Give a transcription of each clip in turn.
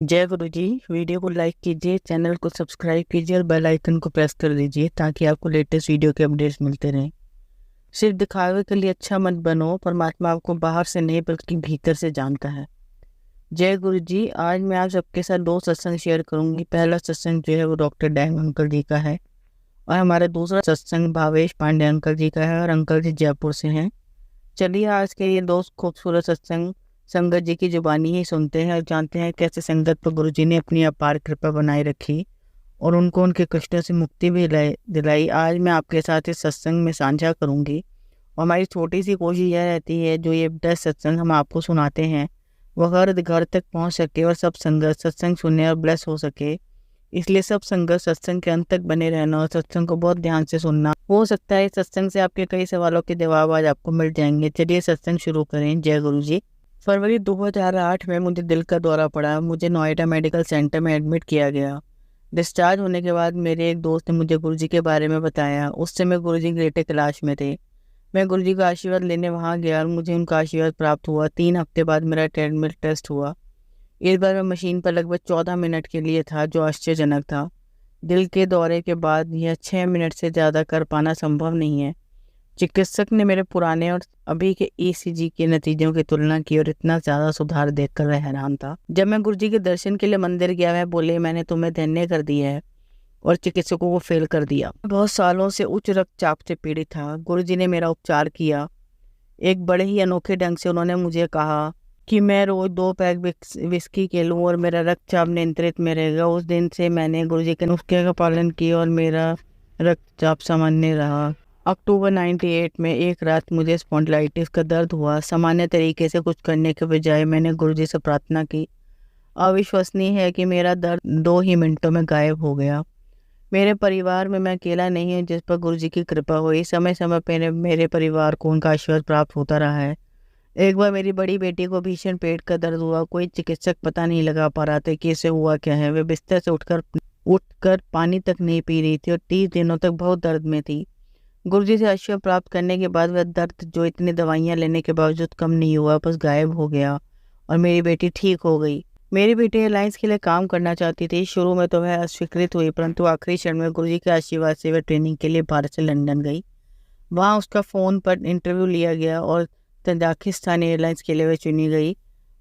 जय गुरु जी। वीडियो को लाइक कीजिए, चैनल को सब्सक्राइब कीजिए और बेल आइकन को प्रेस कर दीजिए ताकि आपको लेटेस्ट वीडियो के अपडेट्स मिलते रहें। सिर्फ दिखावे के लिए अच्छा मत बनो, परमात्मा आपको बाहर से नहीं बल्कि भीतर से जानता है। जय गुरु जी। आज मैं आप सबके साथ दो सत्संग शेयर करूंगी। पहला सत्संग जो है वो डॉक्टर डैंग अंकल जी का है और हमारा दूसरा सत्संग भावेश पांडे अंकल जी का है और अंकल जी जयपुर से हैं। चलिए आज के ये दो खूबसूरत सत्संग संगत जी की जुबानी ही सुनते हैं और जानते हैं कैसे संगत पर गुरु जी ने अपनी अपार कृपा बनाए रखी और उनको उनके कष्टों से मुक्ति भी दिलाई। आज मैं आपके साथ इस सत्संग में साझा करूंगी और हमारी छोटी सी कोशिश यह रहती है जो ये 10 सत्संग हम आपको सुनाते हैं वह हर घर तक पहुंच सके और सब संगत सत्संग सुने और ब्लेस हो सके। इसलिए सब संगत सत्संग के अंत तक बने रहना और सत्संग को बहुत ध्यान से सुनना। हो सकता है सत्संग से आपके कई सवालों के जवाब आज आपको मिल जाएंगे। चलिए सत्संग शुरू करें। जय गुरु जी। फरवरी 2008 में मुझे दिल का दौरा पड़ा। मुझे नोएडा मेडिकल सेंटर में एडमिट किया गया। डिस्चार्ज होने के बाद मेरे एक दोस्त ने मुझे गुरुजी के बारे में बताया। उस समय गुरुजी ग्रेटर कैलाश में थे। मैं गुरुजी का आशीर्वाद लेने वहां गया और मुझे उनका आशीर्वाद प्राप्त हुआ। 3 हफ्ते बाद मेरा ट्रेडमिल टेस्ट हुआ। इस बार मैं मशीन पर लगभग 14 मिनट के लिए था, जो आश्चर्यजनक था। दिल के दौरे के बाद यह 6 मिनट से ज़्यादा कर पाना संभव नहीं है। चिकित्सक ने मेरे पुराने और अभी के ईसीजी के नतीजों की तुलना की और इतना ज़्यादा सुधार देखकर वह हैरान था। जब मैं गुरुजी के दर्शन के लिए मंदिर गया, वह बोले, मैंने तुम्हें धन्य कर दिया है और चिकित्सकों को फेल कर दिया। बहुत सालों से उच्च रक्तचाप से पीड़ित था। गुरुजी ने मेरा उपचार किया। एक बड़े ही अनोखे ढंग से उन्होंने मुझे कहा कि मैं रोज 2 पैक विस्की के लूँ और मेरा रक्तचाप नियंत्रित में रहेगा। उस दिन से मैंने गुरुजी के नुस्खे का पालन किया और मेरा रक्तचाप सामान्य रहा। अक्टूबर 98 में एक रात मुझे स्पॉन्डिलाइटिस का दर्द हुआ। सामान्य तरीके से कुछ करने के बजाय मैंने गुरुजी से प्रार्थना की। अविश्वसनीय है कि मेरा दर्द 2 ही मिनटों में गायब हो गया। मेरे परिवार में मैं अकेला नहीं हूँ जिस पर गुरुजी की कृपा हुई। समय समय पर मेरे परिवार को उनका आशीर्वाद प्राप्त होता रहा है। एक बार मेरी बड़ी बेटी को भीषण पेट का दर्द हुआ। कोई चिकित्सक पता नहीं लगा पा रहा था कि इसे हुआ क्या है। वे बिस्तर से उठकर पानी तक नहीं पी रही थी और 30 दिनों तक बहुत दर्द में थी। गुरुजी से आशीर्वाद प्राप्त करने के बाद वह दर्द, जो इतनी दवाइयां लेने के बावजूद कम नहीं हुआ, बस गायब हो गया और मेरी बेटी ठीक हो गई। मेरी बेटी एयरलाइंस के लिए काम करना चाहती थी। शुरू में तो वह अस्वीकृत हुई, परंतु आखिरी क्षण में गुरुजी के आशीर्वाद से वह ट्रेनिंग के लिए भारत से लंदन गई। वहाँ उसका फ़ोन पर इंटरव्यू लिया गया और तजाकिस्तान एयरलाइंस के लिए वह चुनी गई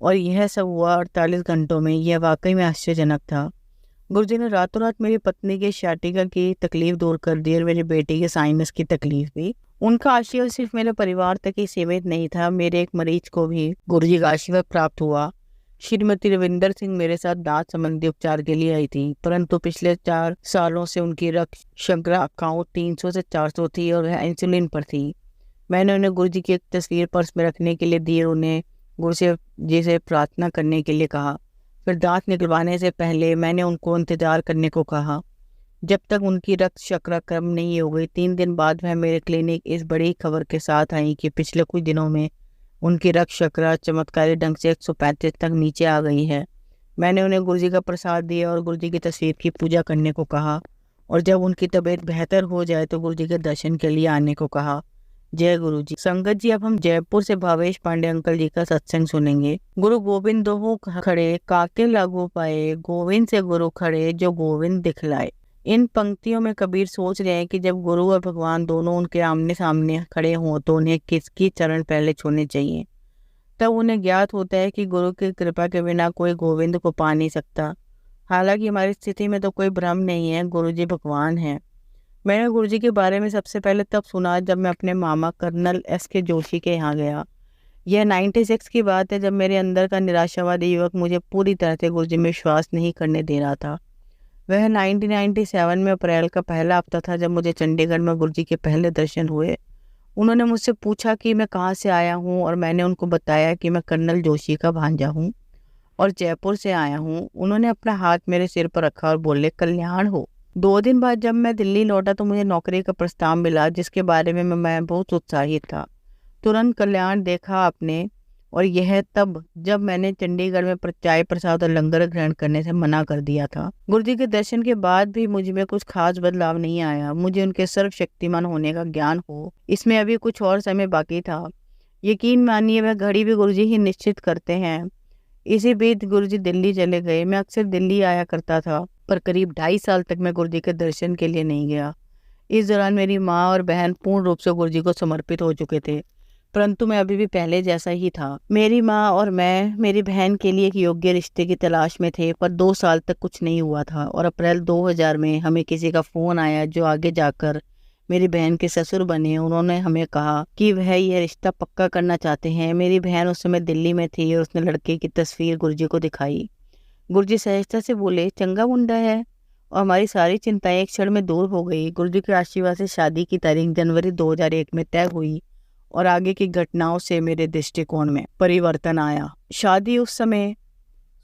और यह सब हुआ 48 घंटों में। यह वाकई में आश्चर्यजनक था। गुरुजी ने रातों रात मेरी पत्नी के शाटिका की तकलीफ दूर कर दी और मेरी बेटी के साइनस की तकलीफ भी। उनका आशीर्वाद सिर्फ मेरे परिवार तक ही सीमित नहीं था, मेरे एक मरीज को भी गुरुजी का आशीर्वाद प्राप्त हुआ। श्रीमती रविंदर सिंह मेरे साथ दांत संबंधी उपचार के लिए आई थी, परंतु पिछले 4 सालों से उनकी रक्त शर्करा काउंट 300 से 400 थी और वह इंसुलिन पर थी। मैंने उन्हें गुरुजी की एक तस्वीर पर्स में रखने के लिए दी और उन्हें गुरु जी से प्रार्थना करने के लिए कहा। फिर दांत निकलवाने से पहले मैंने उनको इंतजार करने को कहा जब तक उनकी रक्त शर्करा कम नहीं हो गई। 3 दिन बाद वह मेरे क्लिनिक इस बड़ी खबर के साथ आई कि पिछले कुछ दिनों में उनकी रक्त शर्करा चमत्कारी ढंग से 135 तक नीचे आ गई है। मैंने उन्हें गुरुजी का प्रसाद दिया और गुरुजी की तस्वीर की पूजा करने को कहा और जब उनकी तबीयत बेहतर हो जाए तो गुरुजी के दर्शन के लिए आने को कहा। जय गुरु जी। संगत जी, अब हम जयपुर से भावेश पांडे अंकल जी का सत्संग सुनेंगे। गुरु गोविंद दोहो खड़े, काके लागू पाए, गोविंद से गुरु खड़े, जो गोविंद दिखलाए। इन पंक्तियों में कबीर सोच रहे हैं कि जब गुरु और भगवान दोनों उनके आमने सामने खड़े हों तो उन्हें किसकी चरण पहले छूने चाहिए। तब उन्हें ज्ञात होता है कि गुरु की कृपा के बिना कोई गोविंद को पा नहीं सकता। हालांकि हमारी स्थिति में तो कोई भ्रम नहीं है, गुरु जी भगवान है। मैंने गुरुजी के बारे में सबसे पहले तब सुना जब मैं अपने मामा कर्नल SK जोशी के यहाँ गया। यह 96 की बात है, जब मेरे अंदर का निराशावादी युवक मुझे पूरी तरह से गुरुजी में विश्वास नहीं करने दे रहा था। वह 1997 में अप्रैल का पहला हफ्ता था जब मुझे चंडीगढ़ में गुरुजी के पहले दर्शन हुए। उन्होंने मुझसे पूछा कि मैं कहाँ से आया हूँ और मैंने उनको बताया कि मैं कर्नल जोशी का भांजा हूँ और जयपुर से आया हूँ। उन्होंने अपना हाथ मेरे सिर पर रखा और बोले, कल्याण हो। 2 दिन बाद जब मैं दिल्ली लौटा तो मुझे नौकरी का प्रस्ताव मिला जिसके बारे में मैं बहुत उत्साहित था। तुरंत कल्याण देखा आपने, और यह तब जब मैंने चंडीगढ़ में चाय प्रसाद और लंगर ग्रहण करने से मना कर दिया था। गुरुजी के दर्शन के बाद भी मुझ में कुछ खास बदलाव नहीं आया। मुझे उनके सर्वशक्तिमान होने का ज्ञान हो, इसमें अभी कुछ और समय बाकी था। यकीन मानिए वह घड़ी भी गुरुजी ही निश्चित करते हैं। इसी बीच गुरुजी दिल्ली चले गए। मैं अक्सर दिल्ली आया करता था, पर करीब 2.5 साल तक मैं गुरुजी के दर्शन के लिए नहीं गया। इस दौरान मेरी माँ और बहन पूर्ण रूप से गुरुजी को समर्पित हो चुके थे, परंतु मैं अभी भी पहले जैसा ही था। मेरी माँ और मैं मेरी बहन के लिए एक योग्य रिश्ते की तलाश में थे, पर 2 साल तक कुछ नहीं हुआ था और अप्रैल 2000 में हमें किसी का फ़ोन आया जो आगे जाकर मेरी बहन के ससुर बने। उन्होंने हमें कहा कि वह यह रिश्ता पक्का करना चाहते हैं। मेरी बहन उस समय दिल्ली में थी और उसने लड़के की तस्वीर गुरुजी को दिखाई। गुरुजी सहजता से बोले, चंगा मुंडा है, और हमारी सारी चिंताएं एक क्षण में दूर हो गई। गुरुजी के आशीर्वाद से शादी की तारीख जनवरी 2001 में तय हुई और आगे की घटनाओं से मेरे दृष्टिकोण में परिवर्तन आया। शादी उस समय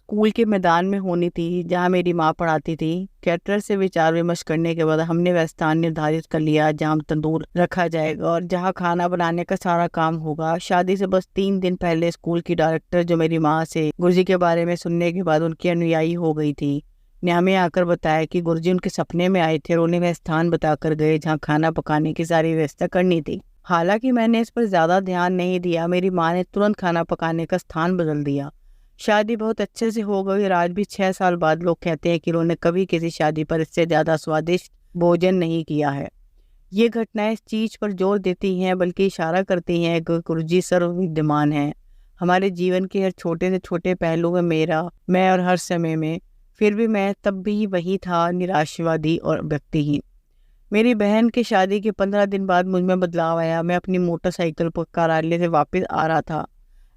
स्कूल के मैदान में होनी थी जहां मेरी माँ पढ़ाती थी। कैटरर से विचार विमर्श करने के बाद हमने वह स्थान निर्धारित कर लिया जहां तंदूर रखा जाएगा और जहां खाना बनाने का सारा काम होगा। शादी से बस 3 दिन पहले स्कूल की डायरेक्टर, जो मेरी माँ से गुरुजी के बारे में सुनने के बाद उनकी अनुयायी हो गई थी, ने हमें आकर बताया कि गुरुजी उनके सपने में आए थे और उन्हें वह स्थान बताकर गए जहाँ खाना पकाने की सारी व्यवस्था करनी थी। हालांकि मैंने इस पर ज्यादा ध्यान नहीं दिया। मेरी माँ ने तुरंत खाना पकाने का स्थान बदल दिया। शादी बहुत अच्छे से हो गई और आज भी 6 साल बाद लोग कहते हैं कि उन्होंने कभी किसी शादी पर इससे ज्यादा स्वादिष्ट भोजन नहीं किया है। ये घटनाएं इस चीज पर जोर देती हैं, बल्कि इशारा करती हैं कि गुरुजी सर्वविद्यमान है हमारे जीवन के हर छोटे से छोटे पहलू में। मैं और हर समय में। फिर भी मैं तब भी वही था, निराशावादी और व्यक्तिहीन। मेरी बहन की शादी के 15 दिन बाद मुझ में बदलाव आया। मैं अपनी मोटरसाइकिल पर कार्यालय से वापस आ रहा था।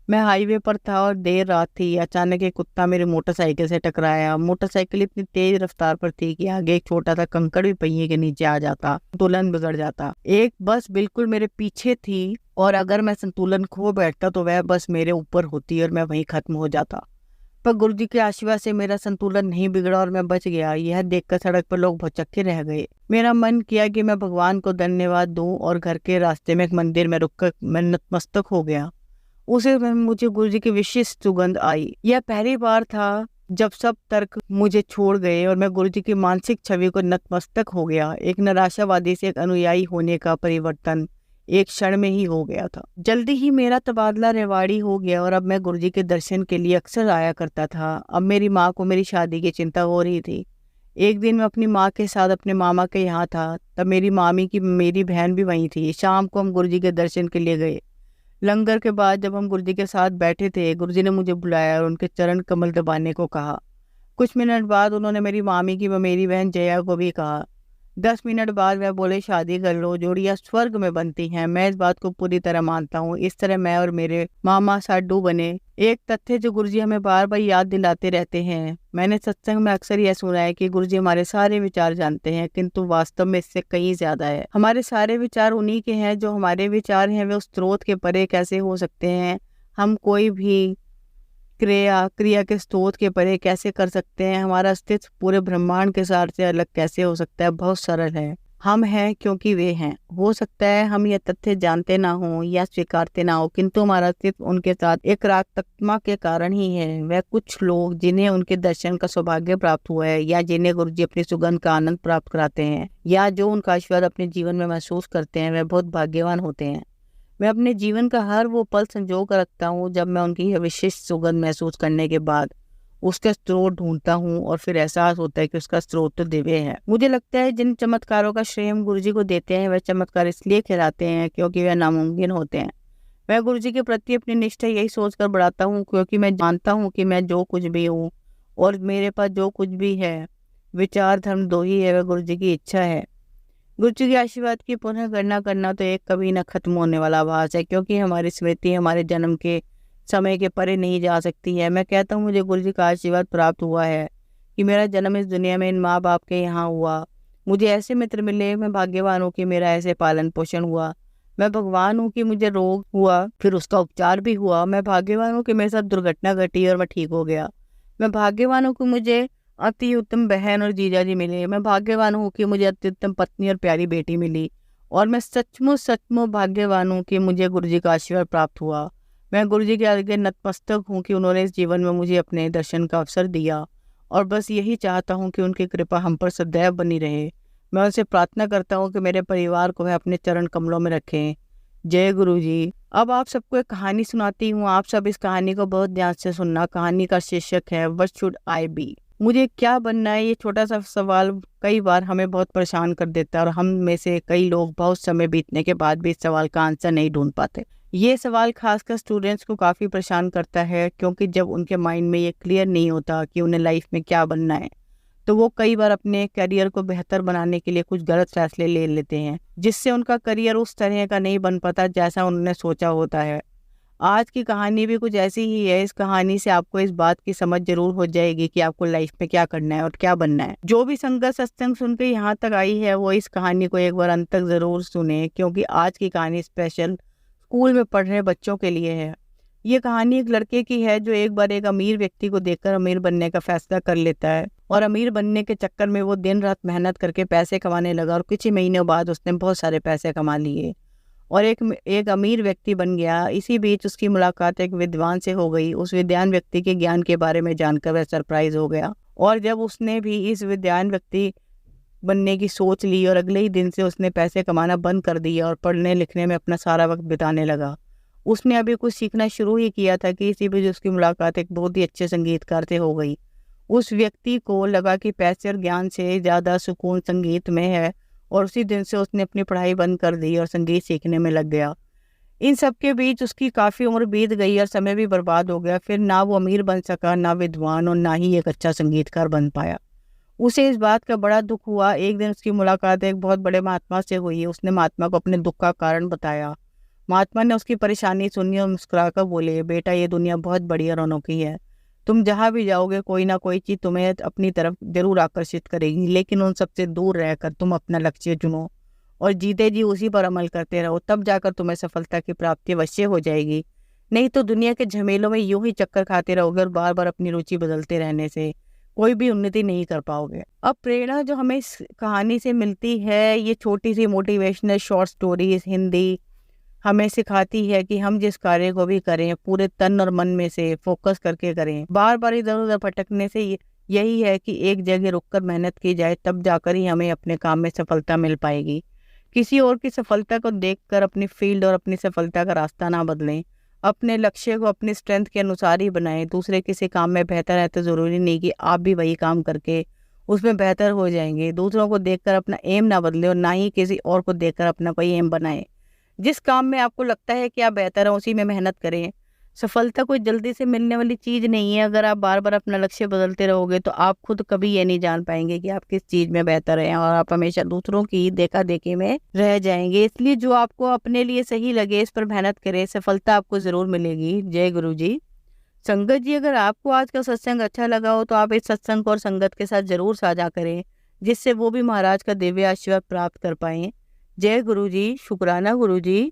मैं हाईवे पर था और देर रात थी। अचानक एक कुत्ता मेरी मोटरसाइकिल से टकराया। मोटरसाइकिल इतनी तेज रफ्तार पर थी कि आगे एक छोटा सा कंकड़ भी पहिए के नीचे आ जाता, संतुलन बिगड़ जाता। एक बस बिल्कुल मेरे पीछे थी और अगर मैं संतुलन खो बैठता तो वह बस मेरे ऊपर होती और मैं वहीं खत्म हो जाता। पर गुरुजी के आशीर्वाद से मेरा संतुलन नहीं बिगड़ा और मैं बच गया। यह देखकर सड़क पर लोग भौचक्के रह गए। मेरा मन किया कि मैं भगवान को धन्यवाद दूं और घर के रास्ते में एक मंदिर में रुककर मैं नतमस्तक हो गया। उसे में मुझे गुरुजी की विशिष्ट सुगंध आई। यह पहली बार था जब सब तर्क मुझे छोड़ गए और मैं गुरुजी की मानसिक छवि को नतमस्तक हो गया। एक निराशावादी से एक अनुयायी होने का परिवर्तन एक क्षण में ही हो गया था। जल्दी ही मेरा तबादला रेवाड़ी हो गया और अब मैं गुरुजी के दर्शन के लिए अक्सर आया करता था। अब मेरी माँ को मेरी शादी की चिंता हो रही थी। एक दिन मैं अपनी माँ के साथ अपने मामा के यहाँ था, तब मेरी मामी की मेरी बहन भी वहीं थी। शाम को हम गुरुजी के दर्शन के लिए गए। लंगर के बाद जब हम गुरुजी के साथ बैठे थे, गुरुजी ने मुझे बुलाया और उनके चरण कमल दबाने को कहा। कुछ मिनट बाद उन्होंने मेरी मामी की व मेरी बहन जया को भी कहा। 10 मिनट बाद वह बोले, शादी कर लो, जोड़ियां स्वर्ग में बनती हैं। मैं इस बात को पूरी तरह मानता हूँ। इस तरह मैं और मेरे मामा साडू बने। एक तथ्य जो गुरुजी हमें बार बार याद दिलाते रहते हैं। मैंने सत्संग में अक्सर यह सुना है कि गुरुजी हमारे सारे विचार जानते हैं, किंतु वास्तव में इससे कहीं ज्यादा है। हमारे सारे विचार उन्हीं के हैं। जो हमारे विचार हैं वे उस स्रोत के परे कैसे हो सकते हैं? हम कोई भी क्रिया के स्रोत के परे कैसे कर सकते हैं? हमारा अस्तित्व पूरे ब्रह्मांड के सार से अलग कैसे हो सकता है? बहुत सरल है। हम हैं क्योंकि वे हैं। हो सकता है हम यह तथ्य जानते ना हो या स्वीकारते ना हो, किंतु हमारा अस्तित्व उनके साथ एक रागत्मा के कारण ही है। वह कुछ लोग जिन्हें उनके दर्शन का सौभाग्य प्राप्त हुआ है या जिन्हें गुरुजी अपनी सुगंध का आनंद प्राप्त कराते हैं या जो उनका आशीर्वाद अपने जीवन में महसूस करते हैं, वह बहुत भाग्यवान होते हैं। मैं अपने जीवन का हर वो पल संजो कर रखता हूँ जब मैं उनकी यह विशिष्ट सुगंध महसूस करने के बाद उसका स्रोत ढूंढता हूँ और फिर एहसास होता है कि उसका स्रोत तो दिव्य है। मुझे लगता है जिन चमत्कारों का श्रेय हम गुरुजी को देते हैं, वह चमत्कार इसलिए कहलाते हैं क्योंकि वह नामुमकिन होते हैं। मैं गुरुजी के प्रति अपनी निष्ठा यही सोचकर बढ़ाता हूँ क्योंकि मैं जानता हूँ कि मैं जो कुछ भी हूँ और मेरे पास जो कुछ भी है, विचार धर्म 2 ही है। वह गुरुजी की इच्छा है। गुरुजी के आशीर्वाद की पुनः गणना करना तो एक कभी न खत्म होने वाला आभास है, क्योंकि हमारी स्मृति हमारे जन्म के समय के परे नहीं जा सकती है। मैं कहता हूँ मुझे गुरुजी का आशीर्वाद प्राप्त हुआ है कि मेरा जन्म इस दुनिया में इन माँ बाप के यहाँ हुआ। मुझे ऐसे मित्र मिले। मैं भाग्यवान हूँ कि मेरा ऐसे पालन पोषण हुआ। मैं भगवान हूँ कि मुझे रोग हुआ, फिर उसका उपचार भी हुआ। मैं भाग्यवान हूँ कि मेरे साथ दुर्घटना घटी और मैं ठीक हो गया। मैं भाग्यवान हूँ कि मुझे अति उत्तम बहन और जीजा जी मिले। मैं भाग्यवान हूँ कि मुझे अति उत्तम पत्नी और प्यारी बेटी मिली। और मैं सचमुच भाग्यवान हूँ कि मुझे गुरुजी का आशीर्वाद प्राप्त हुआ। मैं गुरुजी के आगे नतमस्तक हूँ कि उन्होंने इस जीवन में मुझे अपने दर्शन का अवसर दिया और बस यही चाहता हूँ कि उनकी कृपा हम पर सदैव बनी रहे। मैं उनसे प्रार्थना करता हूँ कि मेरे परिवार को वह अपने चरण कमलों में रखें। जय गुरु जी। अब आप सबको एक कहानी सुनाती हूँ, आप सब इस कहानी को बहुत ध्यान से सुनना। कहानी का शीर्षक है व्हाट शुड आई बी। मुझे क्या बनना है, ये छोटा सा सवाल कई बार हमें बहुत परेशान कर देता है और हम में से कई लोग बहुत समय बीतने के बाद भी इस सवाल का आंसर नहीं ढूंढ पाते। ये सवाल खासकर स्टूडेंट्स को काफ़ी परेशान करता है, क्योंकि जब उनके माइंड में ये क्लियर नहीं होता कि उन्हें लाइफ में क्या बनना है, तो वो कई बार अपने करियर को बेहतर बनाने के लिए कुछ गलत फैसले ले लेते हैं, जिससे उनका करियर उस तरह का नहीं बन पाता जैसा उन्होंने सोचा होता है। आज की कहानी भी कुछ ऐसी ही है। इस कहानी से आपको इस बात की समझ जरूर हो जाएगी कि आपको लाइफ में क्या करना है और क्या बनना है। जो भी संगत सत्संग सुन के यहाँ तक आई है, वो इस कहानी को एक बार अंत तक जरूर सुने, क्योंकि आज की कहानी स्पेशल स्कूल में पढ़ रहे बच्चों के लिए है। ये कहानी एक लड़के की है जो एक बार एक अमीर व्यक्ति को देखकर अमीर बनने का फैसला कर लेता है, और अमीर बनने के चक्कर में वो दिन रात मेहनत करके पैसे कमाने लगा, और कुछ ही महीनों बाद उसने बहुत सारे पैसे कमा लिए और एक अमीर व्यक्ति बन गया। इसी बीच उसकी मुलाकात एक विद्वान से हो गई। उस विद्वान व्यक्ति के ज्ञान के बारे में जानकर वह सरप्राइज हो गया, और जब उसने भी इस विद्वान व्यक्ति बनने की सोच ली, और अगले ही दिन से उसने पैसे कमाना बंद कर दिया और पढ़ने लिखने में अपना सारा वक्त बिताने लगा। उसने अभी कुछ सीखना शुरू ही किया था कि इसी बीच उसकी मुलाकात एक बहुत ही अच्छे संगीतकार से हो गई। उस व्यक्ति को लगा कि पैसे और ज्ञान से ज़्यादा सुकून संगीत में है, और उसी दिन से उसने अपनी पढ़ाई बंद कर दी और संगीत सीखने में लग गया। इन सब के बीच उसकी काफ़ी उम्र बीत गई और समय भी बर्बाद हो गया। फिर ना वो अमीर बन सका, ना विद्वान, और ना ही एक अच्छा संगीतकार बन पाया। उसे इस बात का बड़ा दुख हुआ। एक दिन उसकी मुलाकात एक बहुत बड़े महात्मा से हुई। उसने महात्मा को अपने दुख का कारण बताया। महात्मा ने उसकी परेशानी सुनी और मुस्कुराकर बोले, बेटा, ये दुनिया बहुत बड़ी और अनोखी है। तुम जहाँ भी जाओगे कोई ना कोई चीज़ तुम्हें अपनी तरफ जरूर आकर्षित करेगी, लेकिन उन सबसे दूर रहकर तुम अपना लक्ष्य चुनो और जीते जी उसी पर अमल करते रहो। तब जाकर तुम्हें सफलता की प्राप्ति अवश्य हो जाएगी। नहीं तो दुनिया के झमेलों में यूं ही चक्कर खाते रहोगे और बार बार अपनी रुचि बदलते रहने से कोई भी उन्नति नहीं कर पाओगे। अब प्रेरणा जो हमें इस कहानी से मिलती है, ये छोटी सी मोटिवेशनल शॉर्ट स्टोरीज हिंदी हमें सिखाती है कि हम जिस कार्य को भी करें पूरे तन और मन में से फोकस करके करें। बार बार इधर उधर भटकने से यही है कि एक जगह रुककर मेहनत की जाए, तब जाकर ही हमें अपने काम में सफलता मिल पाएगी। किसी और की सफलता को देखकर अपनी फील्ड और अपनी सफलता का रास्ता ना बदलें। अपने लक्ष्य को अपनी स्ट्रेंथ के अनुसार ही बनाएं। दूसरे किसी काम में बेहतर है तो ज़रूरी नहीं कि आप भी वही काम करके उसमें बेहतर हो जाएंगे। दूसरों को देखकर अपना एम ना बदलें और ना ही किसी और को देखकर अपना कोई एम बनाएं। जिस काम में आपको लगता है कि आप बेहतर हैं उसी में मेहनत करें। सफलता कोई जल्दी से मिलने वाली चीज़ नहीं है। अगर आप बार बार अपना लक्ष्य बदलते रहोगे तो आप खुद कभी ये नहीं जान पाएंगे कि आप किस चीज़ में बेहतर हैं, और आप हमेशा दूसरों की देखा देखी में रह जाएंगे। इसलिए जो आपको अपने लिए सही लगे इस पर मेहनत करें, सफलता आपको ज़रूर मिलेगी। जय गुरु जी। संगत जी, अगर आपको आज का सत्संग अच्छा लगा हो तो आप इस सत्संग को और संगत के साथ जरूर साझा करें, जिससे वो भी महाराज का दिव्य आशीर्वाद प्राप्त कर पाएं। जय गुरु जी। शुक्राना गुरु जी।